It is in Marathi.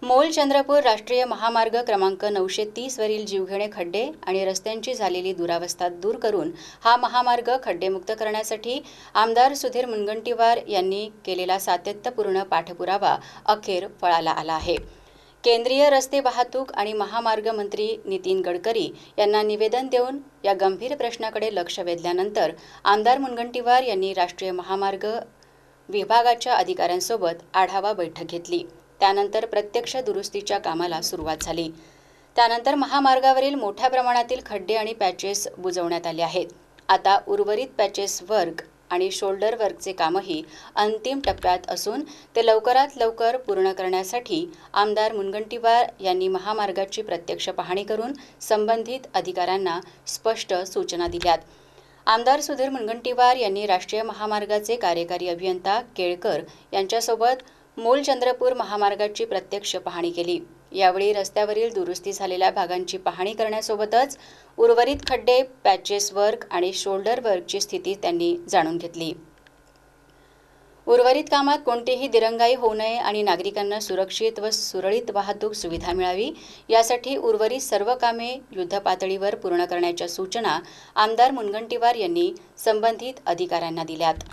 मोल चंद्रपूर राष्ट्रीय महामार्ग क्रमांक 930 वरील जीवघेणे खड्डे आणि रस्त्यांची झालेली दुरावस्था दूर करून हा महामार्ग खड्डेमुक्त करण्यासाठी आमदार सुधीर मुनगंटीवार यांनी केलेला सातत्यपूर्ण पाठपुरावा अखेर फळाला आला आहे। केंद्रीय रस्ते वाहतूक आणि महामार्ग मंत्री नितीन गडकरी यांना निवेदन देऊन या गंभीर प्रश्नाकडे लक्ष वेधल्यानंतर आमदार मुनगंटीवार यांनी राष्ट्रीय महामार्ग विभागाच्या अधिकाऱ्यांसोबत आढावा बैठक घेतली। त्यानंतर प्रत्यक्ष दुरुस्तीच्या कामाला सुरुवात झाली। त्यानंतर महामार्गावरील मोठ्या प्रमाणातील खड्डे आणि पॅचेस बुजवण्यात आले आहेत। आता उर्वरित पॅचेस वर्क आणि शोल्डर वर्कचे कामही अंतिम टप्प्यात असून ते लवकरात लवकर पूर्ण करण्यासाठी आमदार मुनगंटीवार यांनी महामार्गाची प्रत्यक्ष पाहणी करून संबंधित अधिकाऱ्यांना स्पष्ट सूचना दिल्यात। आमदार सुधीर मुनगंटीवार यांनी राष्ट्रीय महामार्गाचे कार्यकारी अभियंता केळकर यांच्यासोबत मोल चंद्रपूर महामार्गाची प्रत्यक्ष पाहणी केली। यावेळी रस्त्यावरील दुरुस्ती झालेल्या भागांची पाहणी करण्यासोबतच उर्वरित खड्डे, पॅचेस वर्क आणि शोल्डर वर्कची स्थिती त्यांनी जाणून घेतली। उर्वरित कामात कोणतीही दिरंगाई होऊ नये आणि नागरिकांना सुरक्षित व सुरळीत वाहतूक सुविधा मिळावी यासाठी उर्वरित सर्व कामे युद्धपातळीवर पूर्ण करण्याच्या सूचना आमदार मुनगंटीवार यांनी संबंधित अधिकाऱ्यांना दिल्यात।